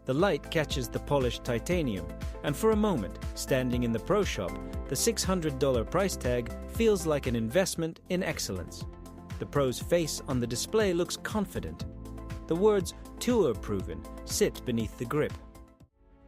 The light catches the polished titanium, and for a moment, standing in the pro shop, the $600 price tag feels like an investment in excellence. The pro's face on the display looks confident. The words "tour proven" sit beneath the grip.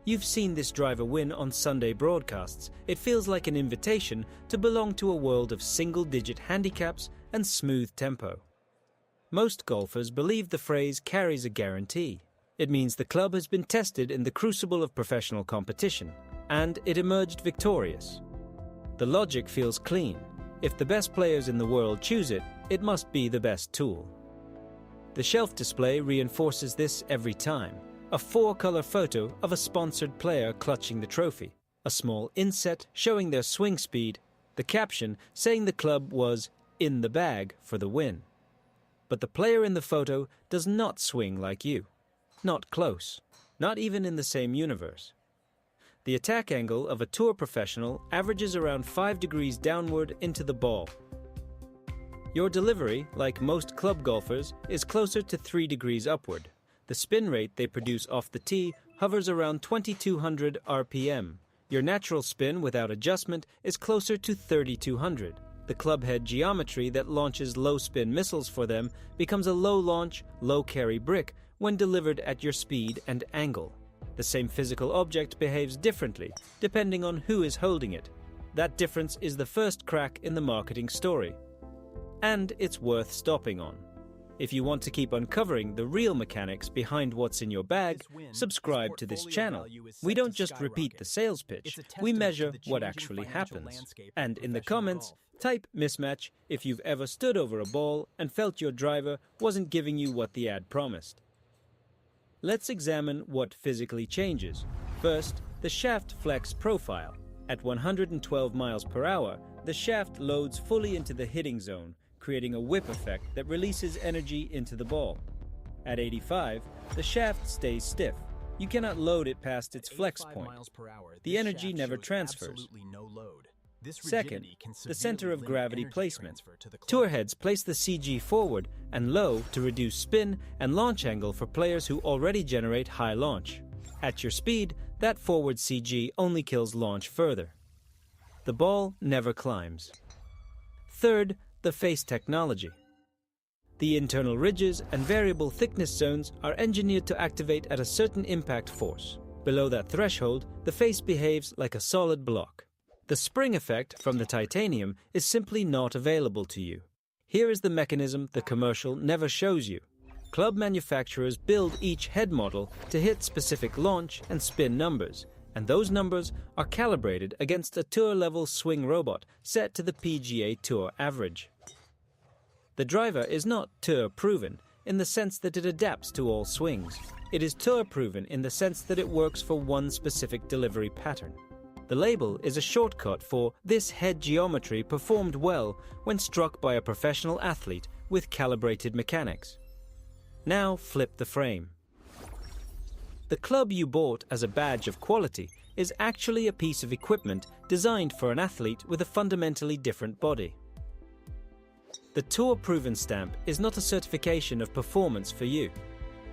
You've seen this driver win on Sunday broadcasts. It feels like an invitation to belong to a world of single-digit handicaps and smooth tempo. Most golfers believe the phrase carries a guarantee. It means the club has been tested in the crucible of professional competition, and it emerged victorious. The logic feels clean. If the best players in the world choose it, it must be the best tool. The shelf display reinforces this every time. A 4-color photo of a sponsored player clutching the trophy, a small inset showing their swing speed, the caption saying the club was "in the bag" for the win. But the player in the photo does not swing like you. Not close. Not even in the same universe. The attack angle of a tour professional averages around 5 degrees downward into the ball. Your delivery, like most club golfers, is closer to 3 degrees upward. The spin rate they produce off the tee hovers around 2200 RPM. Your natural spin without adjustment is closer to 3200. The club head geometry that launches low-spin missiles for them becomes a low-launch, low-carry brick when delivered at your speed and angle. The same physical object behaves differently depending on who is holding it. That difference is the first crack in the marketing story. And it's worth stopping on. If you want to keep uncovering the real mechanics behind what's in your bag, subscribe to this channel. We don't just repeat the sales pitch, we measure what actually happens. And in the comments, type "mismatch" if you've ever stood over a ball and felt your driver wasn't giving you what the ad promised. Let's examine what physically changes. First, the shaft flex profile. At 112 miles per hour, the shaft loads fully into the hitting zone, creating a whip effect that releases energy into the ball. At 85, the shaft stays stiff. You cannot load it past its flex point. The energy never transfers. Second, the center of gravity placement. Tour heads place the CG forward and low to reduce spin and launch angle for players who already generate high launch. At your speed, that forward CG only kills launch further. The ball never climbs. Third, the face technology. The internal ridges and variable thickness zones are engineered to activate at a certain impact force. Below that threshold, the face behaves like a solid block. The spring effect from the titanium is simply not available to you. Here is the mechanism the commercial never shows you. Club manufacturers build each head model to hit specific launch and spin numbers, and those numbers are calibrated against a tour-level swing robot set to the PGA Tour average. The driver is not tour-proven in the sense that it adapts to all swings. It is tour-proven in the sense that it works for one specific delivery pattern. The label is a shortcut for "this head geometry performed well when struck by a professional athlete with calibrated mechanics." Now flip the frame. The club you bought as a badge of quality is actually a piece of equipment designed for an athlete with a fundamentally different body. The Tour-Proven stamp is not a certification of performance for you.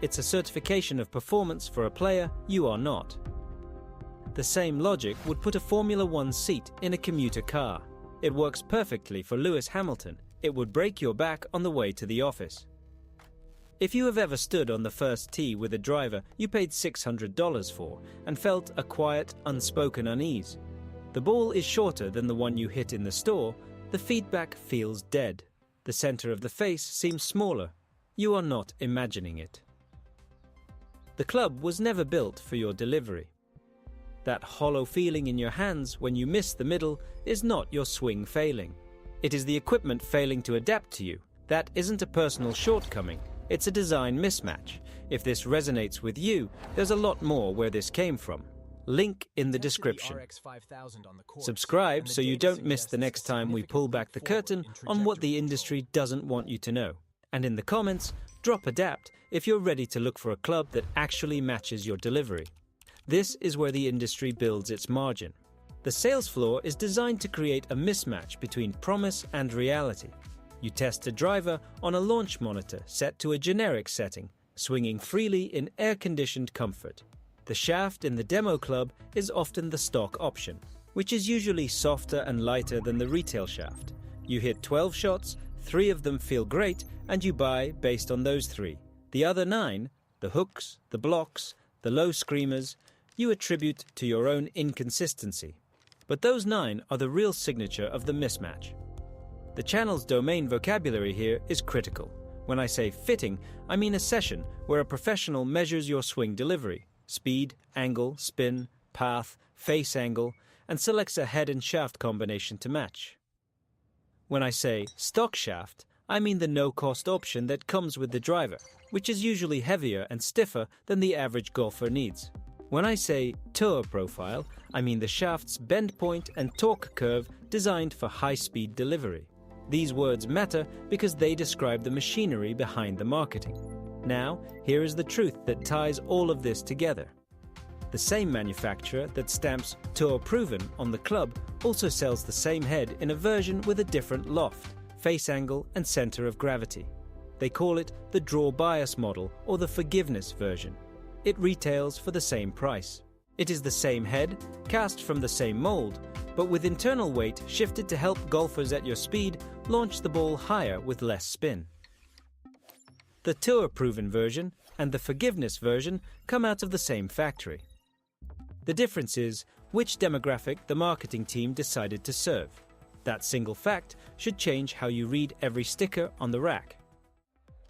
It's a certification of performance for a player you are not. The same logic would put a Formula One seat in a commuter car. It works perfectly for Lewis Hamilton. It would break your back on the way to the office. If you have ever stood on the first tee with a driver you paid $600 for and felt a quiet, unspoken unease, the ball is shorter than the one you hit in the store, the feedback feels dead. The center of the face seems smaller. You are not imagining it. The club was never built for your delivery. That hollow feeling in your hands when you miss the middle is not your swing failing. It is the equipment failing to adapt to you. That isn't a personal shortcoming. It's a design mismatch. If this resonates with you, there's a lot more where this came from. Link in the description. Subscribe so you don't miss the next time we pull back the curtain on what the industry doesn't want you to know. And in the comments, drop adapt if you're ready to look for a club that actually matches your delivery. This is where the industry builds its margin. The sales floor is designed to create a mismatch between promise and reality. You test a driver on a launch monitor set to a generic setting, swinging freely in air-conditioned comfort. The shaft in the demo club is often the stock option, which is usually softer and lighter than the retail shaft. You hit 12 shots, 3 of them feel great, and you buy based on those 3. The other 9, the hooks, the blocks, the low screamers, you attribute to your own inconsistency. But those 9 are the real signature of the mismatch. The channel's domain vocabulary here is critical. When I say fitting, I mean a session where a professional measures your swing delivery, speed, angle, spin, path, face angle, and selects a head and shaft combination to match. When I say stock shaft, I mean the no-cost option that comes with the driver, which is usually heavier and stiffer than the average golfer needs. When I say tour profile, I mean the shaft's bend point and torque curve designed for high-speed delivery. These words matter because they describe the machinery behind the marketing. Now, here is the truth that ties all of this together. The same manufacturer that stamps Tour Proven on the club also sells the same head in a version with a different loft, face angle, and center of gravity. They call it the draw bias model or the forgiveness version. It retails for the same price. It is the same head, cast from the same mold, but with internal weight shifted to help golfers at your speed launch the ball higher with less spin. The Tour Proven version and the Forgiveness version come out of the same factory. The difference is which demographic the marketing team decided to serve. That single fact should change how you read every sticker on the rack.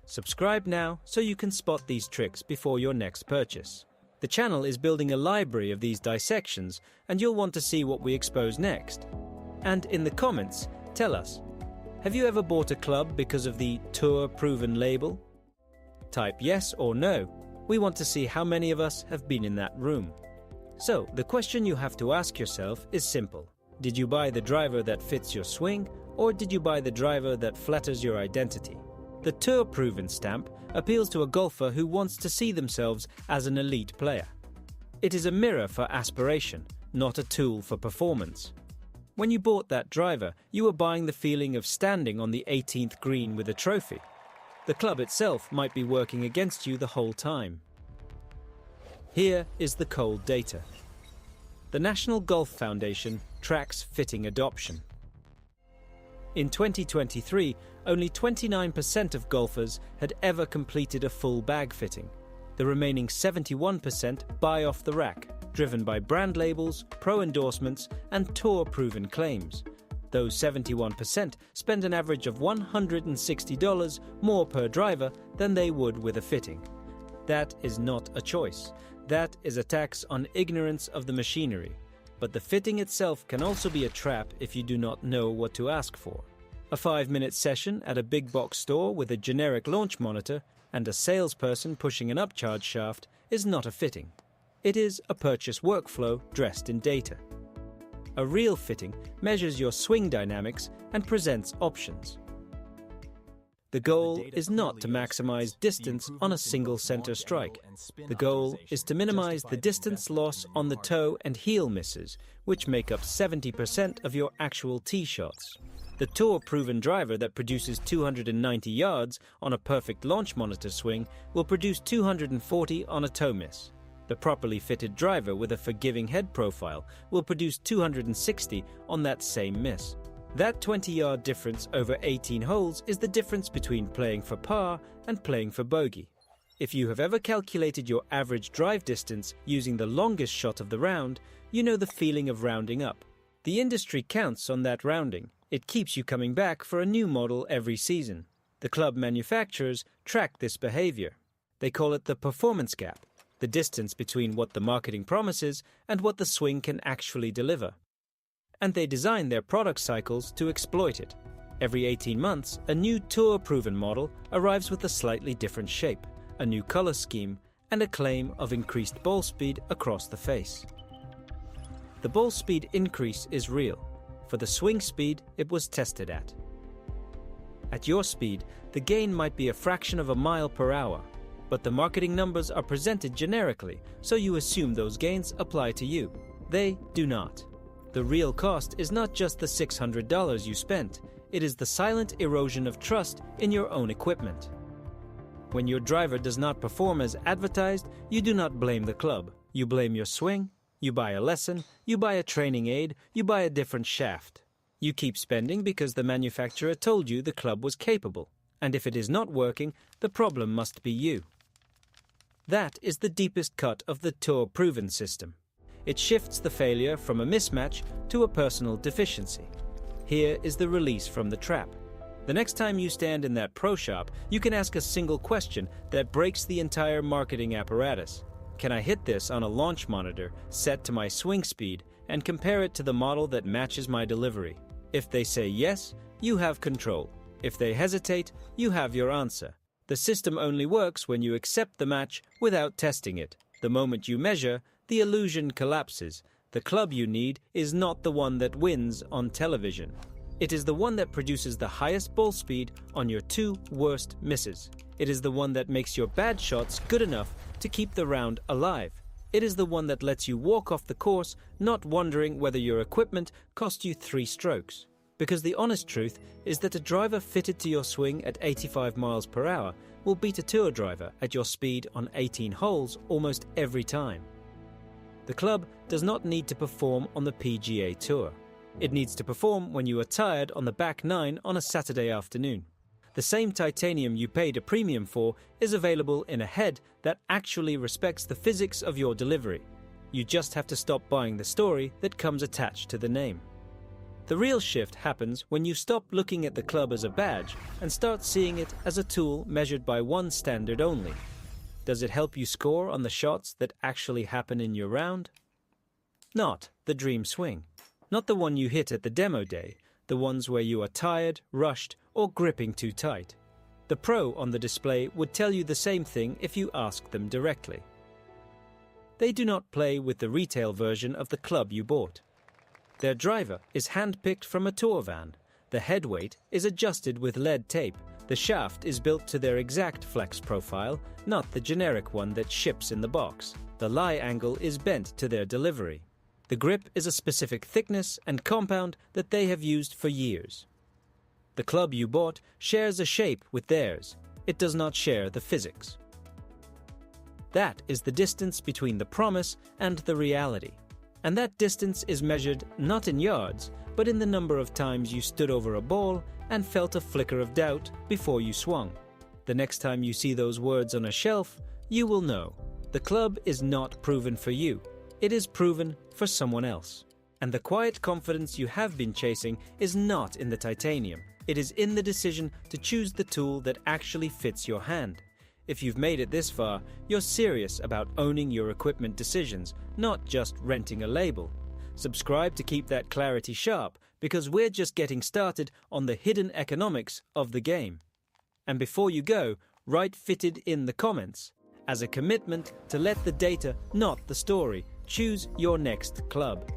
Subscribe now so you can spot these tricks before your next purchase. The channel is building a library of these dissections, and you'll want to see what we expose next. And in the comments, tell us, have you ever bought a club because of the Tour Proven label? Type yes or no. We want to see how many of us have been in that room. So, the question you have to ask yourself is simple. Did you buy the driver that fits your swing, or did you buy the driver that flatters your identity? The Tour Proven stamp appeals to a golfer who wants to see themselves as an elite player. It is a mirror for aspiration, not a tool for performance. When you bought that driver, you were buying the feeling of standing on the 18th green with a trophy. The club itself might be working against you the whole time. Here is the cold data. The National Golf Foundation tracks fitting adoption. In 2023, only 29% of golfers had ever completed a full bag fitting. The remaining 71% buy off the rack, driven by brand labels, pro endorsements, and tour-proven claims. Those 71% spend an average of $160 more per driver than they would with a fitting. That is not a choice. That is a tax on ignorance of the machinery. But the fitting itself can also be a trap if you do not know what to ask for. A 5-minute session at a big box store with a generic launch monitor and a salesperson pushing an upcharge shaft is not a fitting. It is a purchase workflow dressed in data. A real fitting measures your swing dynamics and presents options. The goal is not to maximize distance on a single center strike. The goal is to minimize the distance loss on the toe and heel misses, which make up 70% of your actual tee shots. The tour-proven driver that produces 290 yards on a perfect launch monitor swing will produce 240 on a toe miss. The properly fitted driver with a forgiving head profile will produce 260 on that same miss. That 20-yard difference over 18 holes is the difference between playing for par and playing for bogey. If you have ever calculated your average drive distance using the longest shot of the round, you know the feeling of rounding up. The industry counts on that rounding. It keeps you coming back for a new model every season. The club manufacturers track this behavior. They call it the performance gap, the distance between what the marketing promises and what the swing can actually deliver. And they design their product cycles to exploit it. Every 18 months, a new tour-proven model arrives with a slightly different shape, a new color scheme, and a claim of increased ball speed across the face. The ball speed increase is real. For the swing speed it was tested at. At your speed, the gain might be a fraction of a mile per hour, but the marketing numbers are presented generically, so you assume those gains apply to you. They do not. The real cost is not just the $600 you spent, it is the silent erosion of trust in your own equipment. When your driver does not perform as advertised, you do not blame the club. You blame your swing, you buy a lesson, you buy a training aid, you buy a different shaft. You keep spending because the manufacturer told you the club was capable, and if it is not working, the problem must be you. That is the deepest cut of the Tour proven system. It shifts the failure from a mismatch to a personal deficiency. Here is the release from the trap. The next time you stand in that pro shop, you can ask a single question that breaks the entire marketing apparatus. Can I hit this on a launch monitor set to my swing speed and compare it to the model that matches my delivery? If they say yes, you have control. If they hesitate, you have your answer. The system only works when you accept the match without testing it. The moment you measure, the illusion collapses. The club you need is not the one that wins on television. It is the one that produces the highest ball speed on your 2 worst misses. It is the one that makes your bad shots good enough to keep the round alive. It is the one that lets you walk off the course not wondering whether your equipment cost you 3 strokes. Because the honest truth is that a driver fitted to your swing at 85 miles per hour will beat a tour driver at your speed on 18 holes almost every time. The club does not need to perform on the PGA Tour. It needs to perform when you are tired on the back 9 on a Saturday afternoon. The same titanium you paid a premium for is available in a head that actually respects the physics of your delivery. You just have to stop buying the story that comes attached to the name. The real shift happens when you stop looking at the club as a badge and start seeing it as a tool measured by one standard only. Does it help you score on the shots that actually happen in your round? Not the dream swing. Not the one you hit at the demo day, the ones where you are tired, rushed, or gripping too tight. The pro on the display would tell you the same thing if you asked them directly. They do not play with the retail version of the club you bought. Their driver is hand-picked from a tour van. The head weight is adjusted with lead tape. The shaft is built to their exact flex profile, not the generic one that ships in the box. The lie angle is bent to their delivery. The grip is a specific thickness and compound that they have used for years. The club you bought shares a shape with theirs. It does not share the physics. That is the distance between the promise and the reality. And that distance is measured not in yards, but in the number of times you stood over a ball and felt a flicker of doubt before you swung. The next time you see those words on a shelf, you will know. The club is not proven for you. It is proven for someone else. And the quiet confidence you have been chasing is not in the titanium. It is in the decision to choose the tool that actually fits your hand. If you've made it this far, you're serious about owning your equipment decisions, not just renting a label. Subscribe to keep that clarity sharp, because we're just getting started on the hidden economics of the game. And before you go, write "fitted" in the comments. As a commitment to let the data, not the story, choose your next club.